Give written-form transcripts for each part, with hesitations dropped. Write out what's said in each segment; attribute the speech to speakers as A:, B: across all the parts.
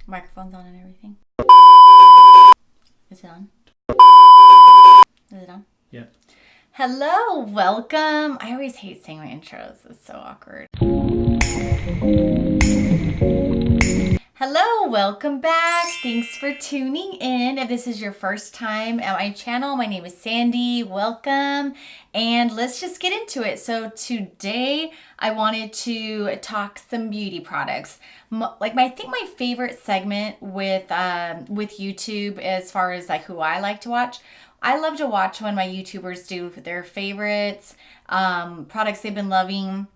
A: Microphone's on and everything. Is it on? Is it on?
B: Yeah.
A: Hello, welcome. I always hate saying my intros. It's so awkward. Hello, welcome back. Thanks for tuning in. If this is your first time at my channel, my name is Sandi. Welcome. And let's just get into it. So today I wanted to talk some beauty products. I think my favorite segment with YouTube, as far as like who I like to watch, I love to watch when my YouTubers do their favorites, products they've been loving.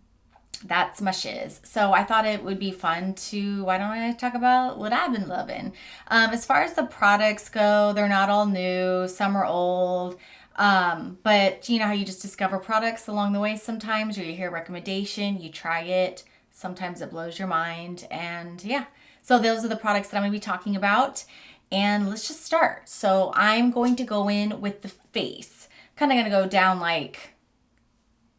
A: That's my shiz. So I thought it would be fun to, why don't I talk about what I've been loving? As far as the products go, they're not all new. Some are old. But you know how you just discover products along the way sometimes, or you hear a recommendation, you try it. Sometimes it blows your mind. And yeah, so those are the products that I'm going to be talking about. And let's just start. So I'm going to go in with the face. Kind of going to go down like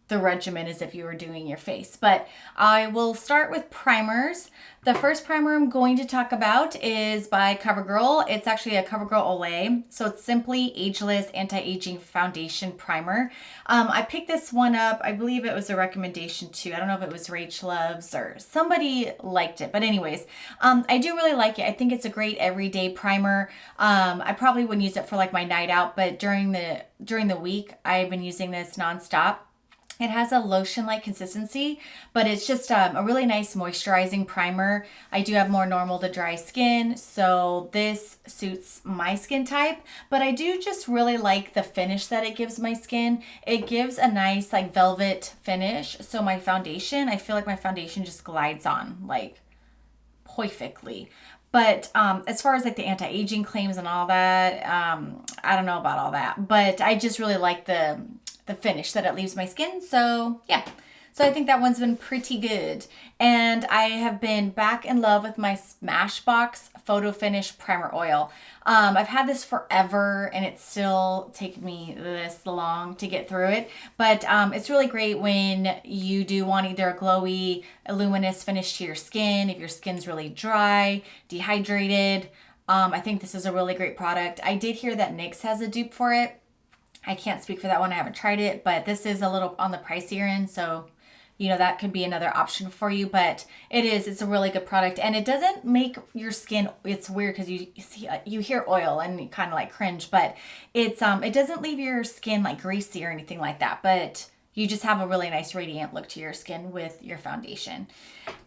A: the regimen as if you were doing your face. But I will start with primers. The first primer I'm going to talk about is by COVERGIRL. It's actually a COVERGIRL Olay. So it's simply Ageless Anti-Aging Foundation Primer. I picked this one up. I believe it was a recommendation too. I don't know if it was Rach Loves or somebody liked it. But anyways, I do really like it. I think it's a great everyday primer. I probably wouldn't use it for like my night out, but during the week, I've been using this nonstop. It has a lotion-like consistency, but it's just a really nice moisturizing primer. I do have more normal to dry skin, so this suits my skin type, but I do just really like the finish that it gives my skin. It gives a nice like velvet finish, so my foundation, I feel like my foundation just glides on like perfectly. But as far as like the anti-aging claims and all that, I don't know about all that, but I just really like the finish that it leaves my skin. So yeah, so I think that one's been pretty good. And I have been back in love with my SMASHBOX Photo Finish Primer Oil. I've had this forever and it's still taken me this long to get through it. But it's really great when you do want either a glowy, luminous finish to your skin, if your skin's really dry, dehydrated. I think this is a really great product. I did hear that NYX has a dupe for it. I can't speak for that one. I haven't tried it, but this is a little on the pricier end. So, you know, that could be another option for you, but it's a really good product and it doesn't make your skin, it's weird because you hear oil and you kind of like cringe, but it doesn't leave your skin like greasy or anything like that, but you just have a really nice radiant look to your skin with your foundation.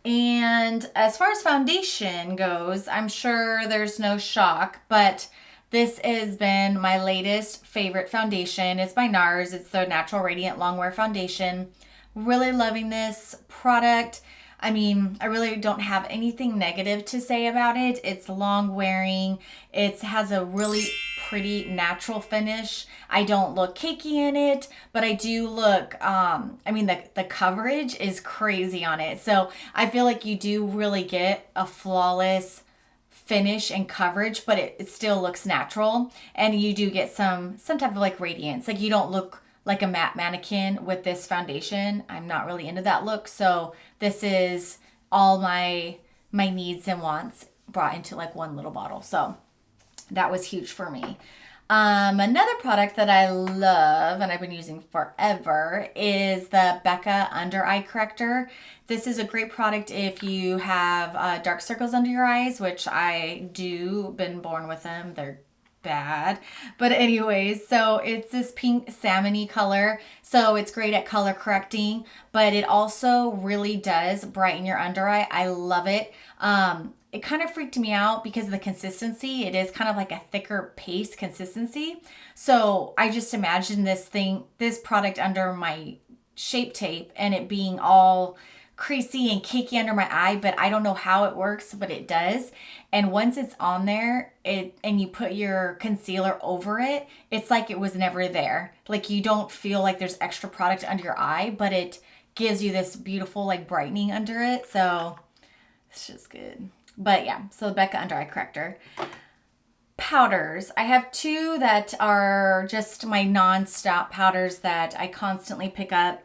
A: And as far as foundation goes, I'm sure there's no shock, but this has been my latest favorite foundation. It's by Nars. It's the Natural Radiant Longwear Foundation. Really loving this product. I mean, I really don't have anything negative to say about it. It's long wearing. It has a really pretty natural finish. I don't look cakey in it, but I do look, I mean, the coverage is crazy on it. So I feel like you do really get a flawless finish and coverage, but it still looks natural, and you do get some type of like radiance. Like you don't look like a matte mannequin with this foundation. I'm not really into that look, so this is all my needs and wants brought into like one little bottle. So that was huge for me. Another product that I love and I've been using forever is the BECCA Under Eye Corrector. This is a great product if you have dark circles under your eyes, which I do, been born with them. They're bad. But anyways, so it's this pink salmon-y color. So it's great at color correcting, but it also really does brighten your under eye. I love it. It kind of freaked me out because of the consistency. It is kind of like a thicker paste consistency. So I just imagine this product under my Shape Tape and it being all creasy and cakey under my eye, but I don't know how it works, but it does. And once it's on there, and you put your concealer over it, it's like it was never there. Like you don't feel like there's extra product under your eye, but it gives you this beautiful like brightening under it. So it's just good. But yeah, so BECCA Under Eye Corrector. Powders. I have two that are just my non-stop powders that I constantly pick up.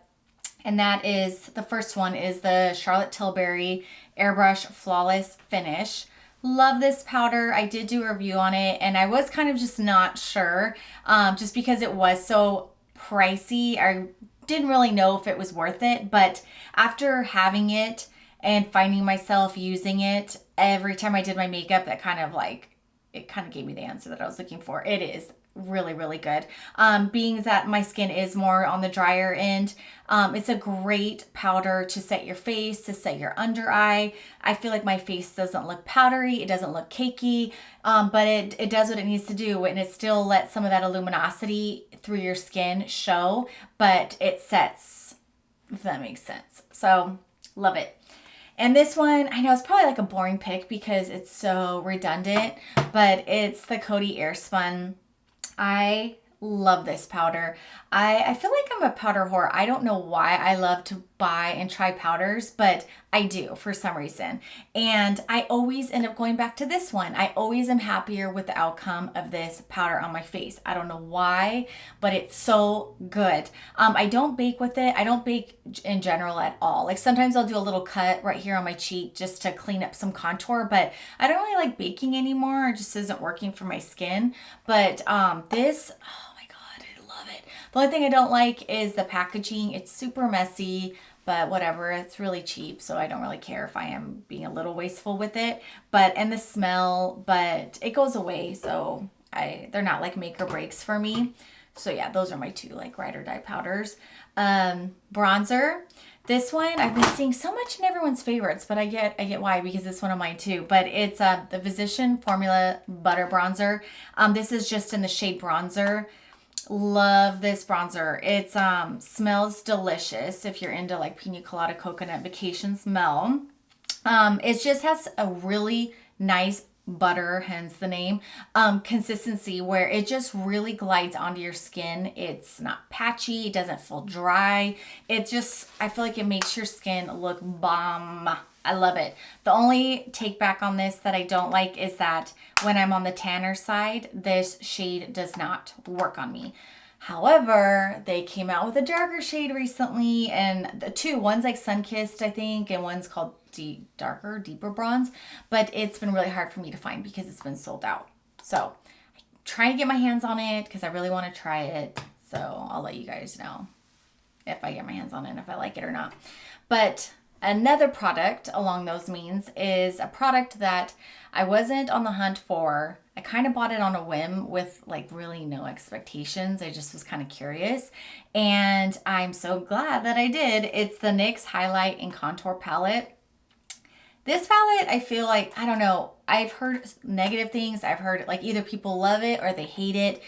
A: And that is, the first one is the Charlotte Tilbury Airbrush Flawless Finish. Love this powder. I did do a review on it and I was kind of just not sure, just because it was so pricey. I didn't really know if it was worth it, but after having it and finding myself using it every time I did my makeup, that kind of like, it kind of gave me the answer that I was looking for. It is really, really good. Being that my skin is more on the drier end, it's a great powder to set your face, to set your under eye. I feel like my face doesn't look powdery, it doesn't look cakey, but it does what it needs to do, and it still lets some of that luminosity through your skin show, but it sets, if that makes sense. So love it. And this one, I know it's probably like a boring pick because it's so redundant, but it's the Coty Airspun. I love this powder. I feel like I'm a powder whore. I don't know why I love to buy and try powders, but I do for some reason. And I always end up going back to this one. I always am happier with the outcome of this powder on my face. I don't know why, but it's so good. I don't bake with it. I don't bake in general at all. Like sometimes I'll do a little cut right here on my cheek just to clean up some contour, but I don't really like baking anymore. It just isn't working for my skin. But this, oh my God, I love it. The only thing I don't like is the packaging. It's super messy, but whatever, it's really cheap, so I don't really care if I am being a little wasteful with it. But, and the smell, but it goes away, so they're not like make or breaks for me. So yeah, those are my two like ride or die powders. Bronzer. This one I've been seeing so much in everyone's favorites, but I get why, because it's one of mine too. But it's the Physician Formula Butter Bronzer. This is just in the shade Bronzer. Love this bronzer. It smells delicious if you're into like pina colada coconut vacation smell. It just has a really nice butter, hence the name, consistency where it just really glides onto your skin. It's not patchy, it doesn't feel dry. It just, I feel like it makes your skin look bomb. I love it. The only take back on this that I don't like is that when I'm on the tanner side, this shade does not work on me. However, they came out with a darker shade recently, and the two, one's like Sun-Kissed, I think, and one's called deeper bronze, but it's been really hard for me to find because it's been sold out. So I'm trying to get my hands on it because I really want to try it. So I'll let you guys know if I get my hands on it and if I like it or not. But another product along those means is a product that I wasn't on the hunt for. I kind of bought it on a whim with like really no expectations. I just was kind of curious, and I'm so glad that I did. It's the NYX Highlight and Contour Palette. This palette, I feel like, I don't know, I've heard negative things. I've heard like either people love it or they hate it.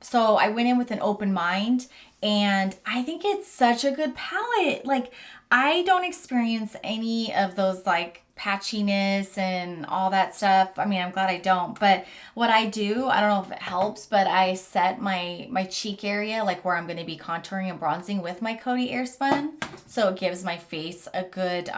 A: So I went in with an open mind, and I think it's such a good palette. Like I don't experience any of those like patchiness and all that stuff. I mean, I'm glad I don't, but what I do, I don't know if it helps, but I set my cheek area, like where I'm going to be contouring and bronzing with my Coty Airspun. So it gives my face a good,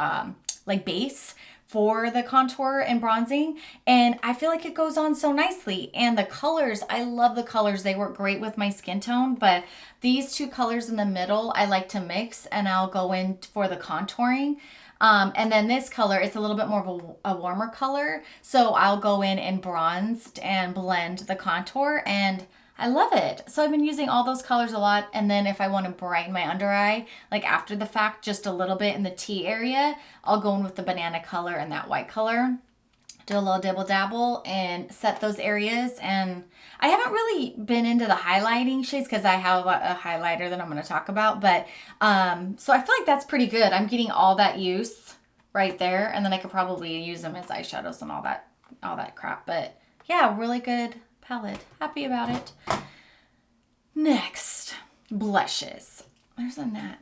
A: like base for the contour and bronzing, and I feel like it goes on so nicely. And the colors, I love the colors. They work great with my skin tone, but these two colors in the middle I like to mix, and I'll go in for the contouring. And then this color, it's a little bit more of a warmer color, so I'll go in and bronze and blend the contour, and I love it. So I've been using all those colors a lot, and then if I want to brighten my under eye, like after the fact, just a little bit in the T area, I'll go in with the banana color and that white color, do a little dibble dabble and set those areas. And I haven't really been into the highlighting shades because I have a highlighter that I'm going to talk about, but so I feel like that's pretty good. I'm getting all that use right there, and then I could probably use them as eyeshadows and all that crap. But yeah, really good palette. Happy about it. Next, blushes. There's a gnat.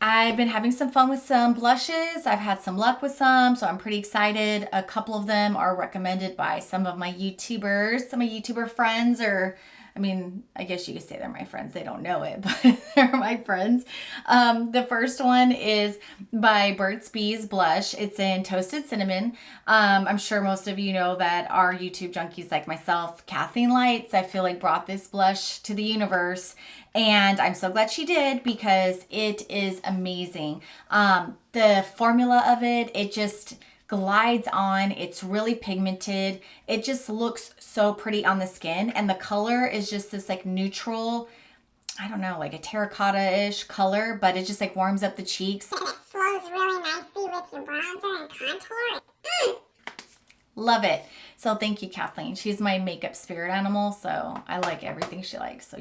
A: I've been having some fun with some blushes. I've had some luck with some, so I'm pretty excited. A couple of them are recommended by some of my YouTubers, some of my YouTuber friends, or I mean, I guess you could say they're my friends. They don't know it, but they're my friends. The first one is by Burt's Bees Blush. It's in Toasted Cinnamon. I'm sure most of you know that our YouTube junkies like myself, Kathleen Lights, I feel like brought this blush to the universe. And I'm so glad she did because it is amazing. The formula of it just glides on. It's really pigmented. It just looks so pretty on the skin. And the color is just this like neutral, I don't know, like a terracotta-ish color, but it just like warms up the cheeks.
B: And it flows really nicely with your bronzer and contour.
A: Love it. So thank you, Kathleen. She's my makeup spirit animal, so I like everything she likes.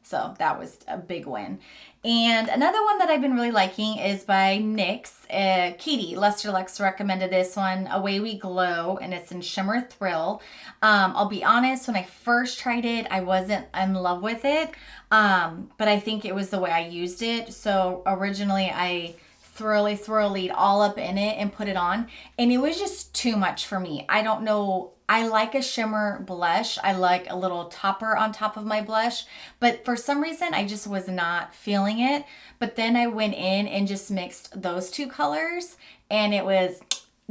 A: So that was a big win. And another one that I've been really liking is by NYX. Katie Luster Lux recommended this one, Away We Glow, and it's in Shimmer Thrill. I'll be honest, when I first tried it, I wasn't in love with it, but I think it was the way I used it. So originally I thoroughly all up in it and put it on, and it was just too much for me. I don't know. I like a shimmer blush. I like a little topper on top of my blush, but for some reason I just was not feeling it. But then I went in and just mixed those two colors, and it was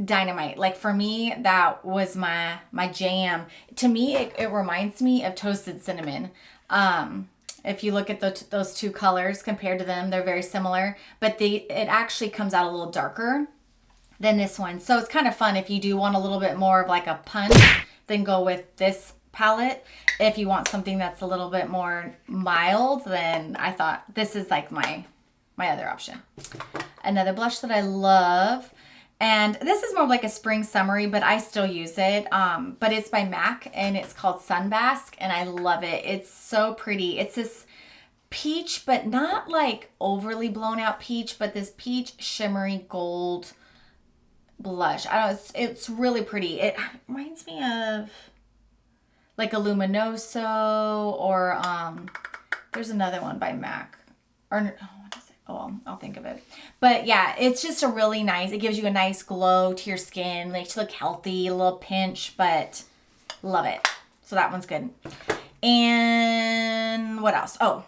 A: dynamite. Like for me, that was my jam. To me, it reminds me of Toasted Cinnamon. If you look at those two colors compared to them, they're very similar, but it actually comes out a little darker than this one. So it's kind of fun if you do want a little bit more of like a punch, then go with this palette. If you want something that's a little bit more mild, then I thought this is like my other option. Another blush that I love, and this is more like a spring summery, but I still use it. But it's by MAC, and it's called Sunbasque, and I love it. It's so pretty. It's this peach, but not like overly blown out peach, but this peach shimmery gold blush. I don't know, it's really pretty. It reminds me of like a Luminoso, or there's another one by MAC. Or what is it? Oh, I'll think of it. But yeah, it's just a really nice, it gives you a nice glow to your skin, makes you look healthy, a little pinch, but love it. So that one's good. And what else? Oh,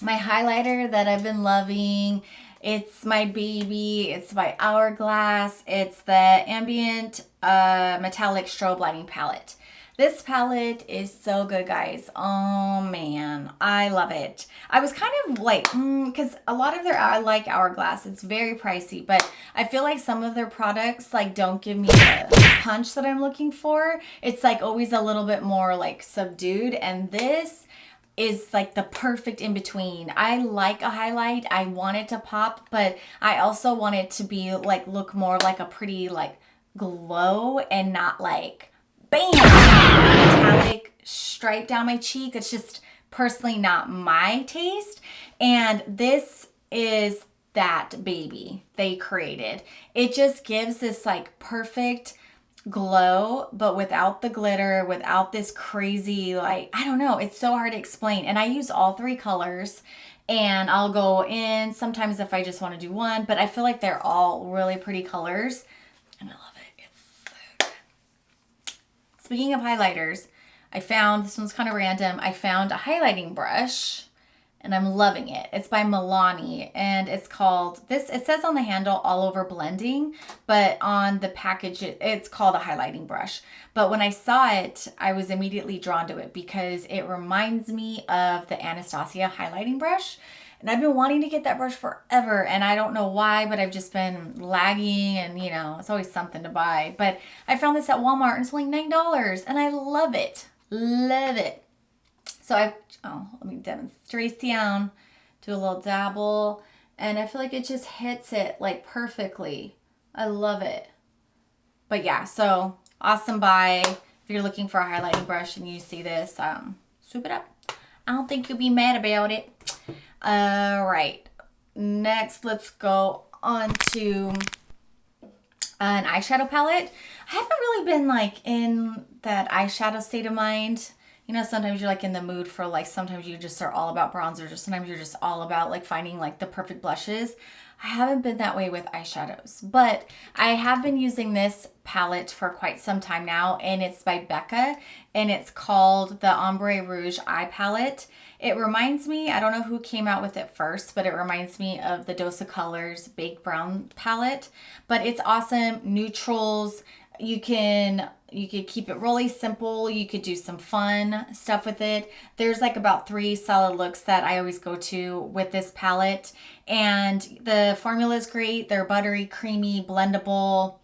A: my highlighter that I've been loving, it's my baby. It's by Hourglass. It's the Ambient Metallic Strobe Lighting Palette. This palette is so good, guys. Oh man, I love it. I was kind of like, because a lot of I like Hourglass. It's very pricey, but I feel like some of their products like don't give me the punch that I'm looking for. It's like always a little bit more like subdued, and this is like the perfect in between. I like a highlight. I want it to pop, but I also want it to be like, look more like a pretty like glow, and not like bam, metallic stripe down my cheek. It's just personally not my taste. And this is that baby they created. It just gives this like perfect glow, but without the glitter, without this crazy, like, I don't know, it's so hard to explain. And I use all three colors, and I'll go in sometimes if I just want to do one, but I feel like they're all really pretty colors, and I love it. It's so good. Speaking of highlighters, I found, this one's kind of random, I found a highlighting brush, and I'm loving it. It's by MILANI, and it's called, it says on the handle All Over Blending, but on the package it's called a highlighting brush. But when I saw it, I was immediately drawn to it because it reminds me of the Anastasia highlighting brush. And I've been wanting to get that brush forever, and I don't know why, but I've just been lagging, and you know, it's always something to buy. But I found this at Walmart, and it's only $9, and I love it. Love it. So let me demonstrate down, do a little dabble, and I feel like it just hits it like perfectly. I love it. But yeah, so awesome buy. If you're looking for a highlighting brush and you see this, swoop it up. I don't think you'll be mad about it. All right, next let's go on to an eyeshadow palette. I haven't really been like in that eyeshadow state of mind. You know, sometimes you're like in the mood for like, sometimes you just are all about bronzers, or sometimes you're just all about like finding like the perfect blushes. I haven't been that way with eyeshadows, but I have been using this palette for quite some time now, and it's by BECCA, and it's called the Ombre Rouge Eye Palette. It reminds me, I don't know who came out with it first, but it reminds me of the Dose of Colors Baked Brown palette, but it's awesome. Neutrals. You could keep it really simple. You could do some fun stuff with it. There's like about 3 solid looks that I always go to with this palette. And the formula is great. They're buttery, creamy, blendable.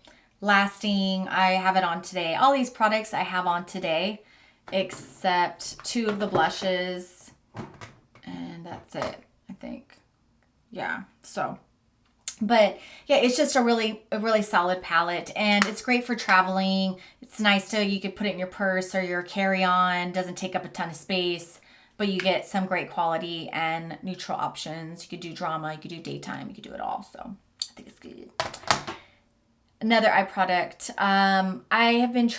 A: lasting. I have it on today. All these products I have on today, except 2 of the blushes, and that's it, I think. Yeah, so, but yeah, it's just a really solid palette, and it's great for traveling. It's nice to, you could put it in your purse or your carry-on. Doesn't take up a ton of space, but you get some great quality and neutral options. You could do drama, you could do daytime, you could do it all. So I think it's good. Another eye product. I have been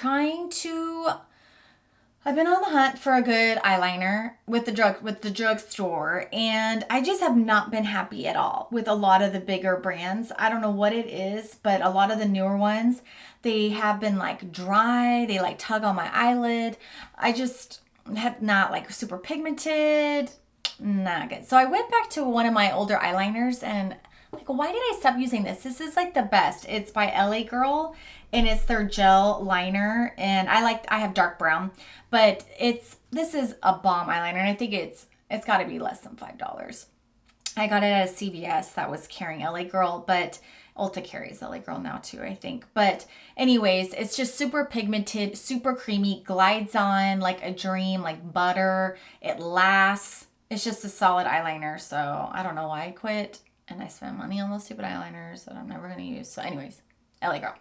A: I've been on the hunt for a good eyeliner with the drugstore, and I just have not been happy at all with a lot of the bigger brands. I don't know what it is, but a lot of the newer ones, they have been like dry. They like tug on my eyelid. I just have not like super pigmented. Not good. So I went back to one of my older eyeliners and like, why did I stop using this? This is like the best. It's by LA Girl, and it's their gel liner, and I have dark brown, but this is a bomb eyeliner, and I think it's got to be less than $5. I got it at a CVS that was carrying LA Girl, but Ulta carries LA Girl now too, I think. But anyways, it's just super pigmented, super creamy, glides on like a dream, like butter. It lasts. It's just a solid eyeliner, so I don't know why I quit. And I spent money on those stupid eyeliners that I'm never going to use. So anyways, LA Girl.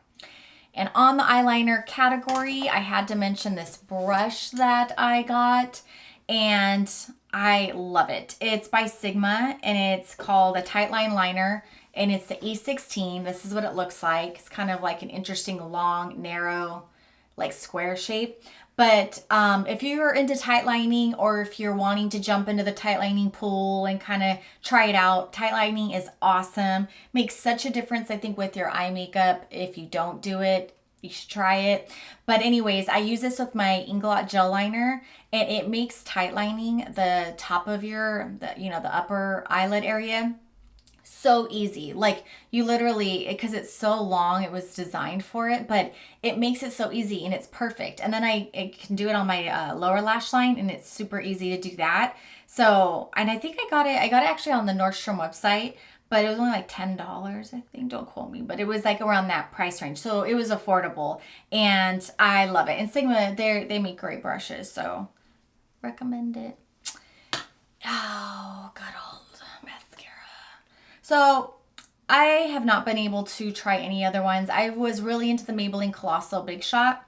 A: And on the eyeliner category, I had to mention this brush that I got. And I love it. It's by Sigma, and it's called a Tight Line Liner. And it's the E16. This is what it looks like. It's kind of like an interesting, long, narrow, like square shape. But if you're into tight lining, or if you're wanting to jump into the tight lining pool and kind of try it out, tight lining is awesome. Makes such a difference, I think, with your eye makeup. If you don't do it, you should try it. But anyways, I use this with my Inglot gel liner, and it makes tight lining the top of the upper eyelid area so easy. Like, you literally, because it's so long, it was designed for it, but it makes it so easy, and it's perfect. And then I can do it on my lower lash line, and it's super easy to do that. So, and I think I got it actually on the Nordstrom website, but it was only like $10, I think. Don't quote me, but it was like around that price range. So it was affordable, and I love it. And Sigma, they make great brushes, so recommend it. Oh, good old mascara. So I have not been able to try any other ones. I was really into the Maybelline Colossal Big Shot.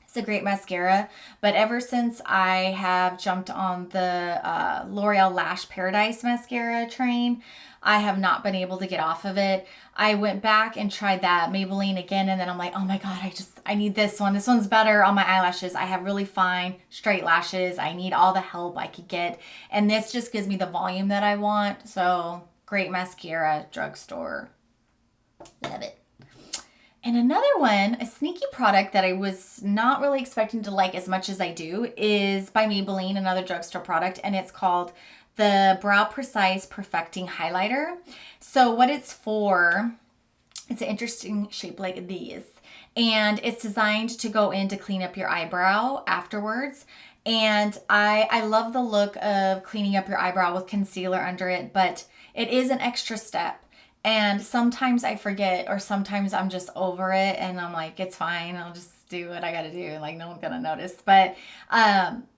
A: It's a great mascara, but ever since I have jumped on the L'Oreal Lash Paradise mascara train, I have not been able to get off of it. I went back and tried that Maybelline again, and then I'm like, oh my God, I need this one. This one's better on my eyelashes. I have really fine, straight lashes. I need all the help I could get, and this just gives me the volume that I want. So great mascara, drugstore. Love it. And another one, a sneaky product that I was not really expecting to like as much as I do, is by Maybelline, another drugstore product, and it's called the Brow Precise Perfecting Highlighter. So what it's for, it's an interesting shape like these, and it's designed to go in to clean up your eyebrow afterwards. And I love the look of cleaning up your eyebrow with concealer under it, but it is an extra step. And sometimes I forget, or sometimes I'm just over it and I'm like, it's fine, I'll just do what I gotta do, like no one's gonna notice. But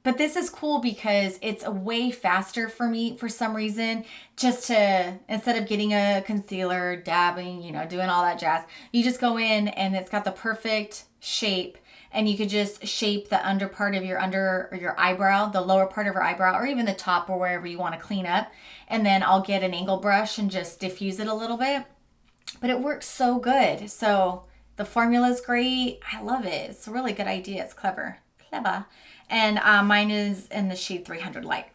A: this is cool because it's a way faster for me for some reason, just to, instead of getting a concealer, dabbing, doing all that jazz, you just go in and it's got the perfect shape. And you could just shape the under part of your eyebrow, the lower part of your eyebrow, or even the top, or wherever you want to clean up. And then I'll get an angle brush and just diffuse it a little bit. But it works so good. So the formula is great. I love it. It's a really good idea. It's clever. And mine is in the shade 300 Light.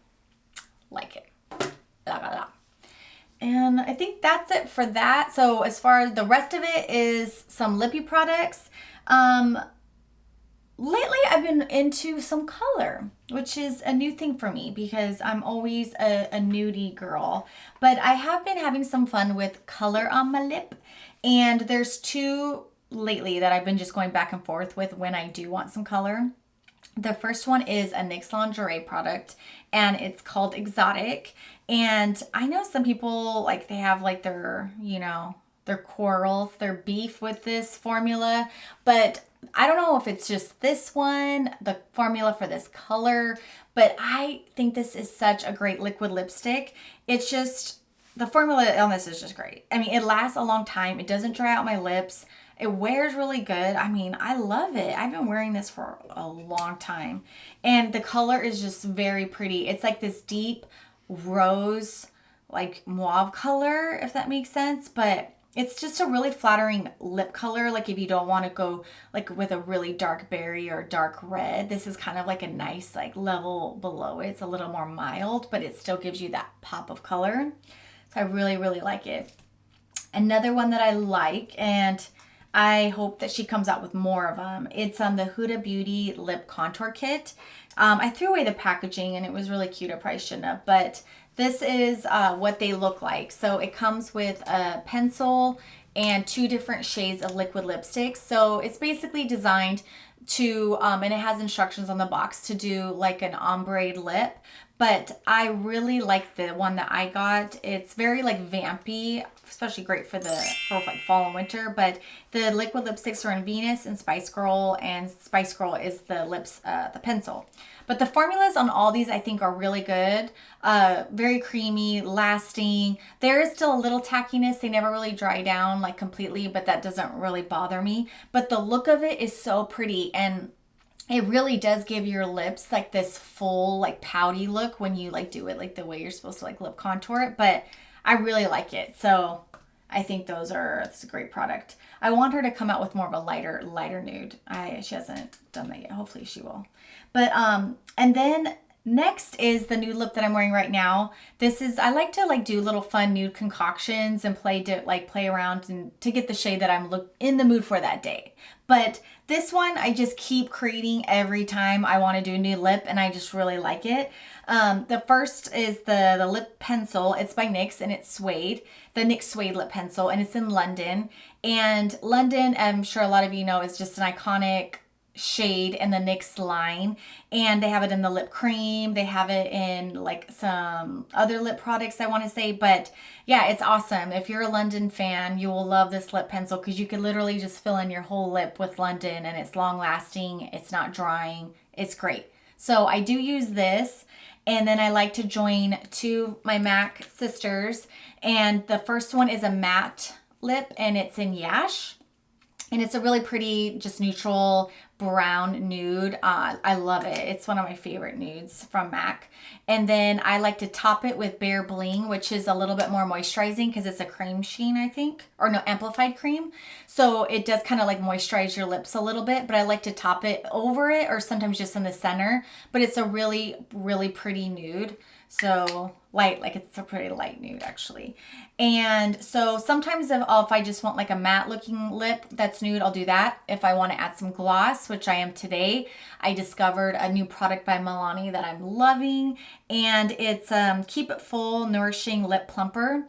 A: Like it. La, la, la. And I think that's it for that. So as far as the rest of it is some lippy products. Lately, I've been into some color, which is a new thing for me because I'm always a nudie girl. But I have been having some fun with color on my lip. And there's 2 lately that I've been just going back and forth with when I do want some color. The first one is a NYX lingerie product, and it's called Exotic. And I know some people, like, they have like their, their corals, their beef with this formula, but I don't know if it's just this one, the formula for this color, but I think this is such a great liquid lipstick. It's just, the formula on this is just great. I mean, it lasts a long time. It doesn't dry out my lips. It wears really good. I mean, I love it. I've been wearing this for a long time. And the color is just very pretty. It's like this deep rose, like mauve color, if that makes sense. But it's just a really flattering lip color. Like if you don't want to go like with a really dark berry or dark red, this is kind of like a nice like level below it. It's a little more mild, but it still gives you that pop of color. So I really, really like it. Another one that I like, and I hope that she comes out with more of them. It's the Huda Beauty Lip Contour Kit. I threw away the packaging and it was really cute. I probably shouldn't have, but this is what they look like. So it comes with a pencil and 2 different shades of liquid lipstick. So it's basically designed to, and it has instructions on the box to do like an ombre lip. But I really like the one that I got. It's very like vampy, especially great for like fall and winter. But the liquid lipsticks are in Venus and Spice Girl, and Spice Girl is the pencil. But the formulas on all these I think are really good. Very creamy, lasting. There is still a little tackiness. They never really dry down like completely, but that doesn't really bother me. But the look of it is so pretty, and it really does give your lips like this full like pouty look when you like do it like the way you're supposed to like lip contour it. But I really like it. So I think it's a great product. I want her to come out with more of a lighter nude. She hasn't done that yet. Hopefully she will. But and then next is the nude lip that I'm wearing right now. I like to like do little fun nude concoctions and play around and to get the shade that I'm in the mood for that day. But this one I just keep creating every time I want to do a nude lip, and I just really like it. The first is the lip pencil. It's by NYX and it's suede. The NYX suede lip pencil, and it's in London. And London, I'm sure a lot of you know, is just an iconic shade in the NYX line, and they have it in the lip cream. They have it in like some other lip products, I want to say. But yeah, it's awesome. If you're a London fan, you will love this lip pencil because you can literally just fill in your whole lip with London, and it's long lasting. It's not drying. It's great. So I do use this. And then I like to join 2 of my MAC sisters, and the first one is a matte lip, and it's in Yash. And it's a really pretty, just neutral brown nude. I love it. It's one of my favorite nudes from MAC. And then I like to top it with Bare Bling, which is a little bit more moisturizing because it's a cream sheen, I think. Or no, amplified cream. So it does kind of like moisturize your lips a little bit. But I like to top it over it or sometimes just in the center. But it's a really, really pretty nude. So light, like it's a pretty light nude actually. And so sometimes if I just want like a matte looking lip that's nude, I'll do that. If I want to add some gloss, which I am today, I discovered a new product by MILANI that I'm loving. And it's Keep It Full Nourishing Lip Plumper.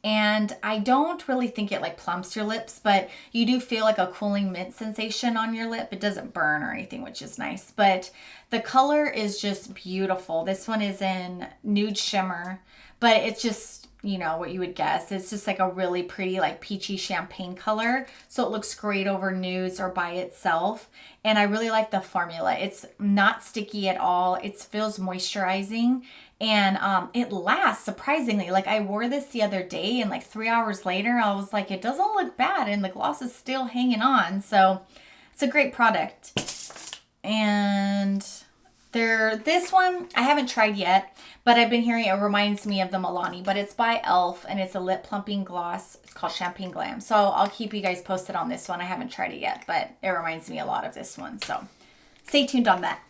A: And I don't really think it like plumps your lips, but you do feel like a cooling mint sensation on your lip. It doesn't burn or anything, which is nice. But the color is just beautiful. This one is in Nude Shimmer, but it's just, you know, what you would guess. It's just like a really pretty like peachy champagne color. So it looks great over nudes or by itself. And I really like the formula. It's not sticky at all. It feels moisturizing. And it lasts surprisingly. Like I wore this the other day and like 3 hours later, I was like, it doesn't look bad. And the gloss is still hanging on. So it's a great product. And this one I haven't tried yet, but I've been hearing it reminds me of the MILANI, but it's by e.l.f. and it's a lip plumping gloss. It's called Champagne Glam. So I'll keep you guys posted on this one. I haven't tried it yet, but it reminds me a lot of this one. So stay tuned on that.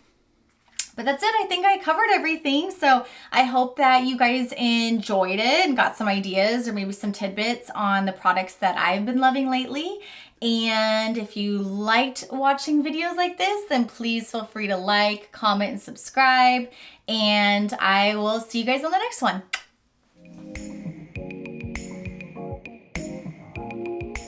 A: But that's it. I think I covered everything. So I hope that you guys enjoyed it and got some ideas or maybe some tidbits on the products that I've been loving lately. And if you liked watching videos like this, then please feel free to like, comment, and subscribe. And I will see you guys on the next one.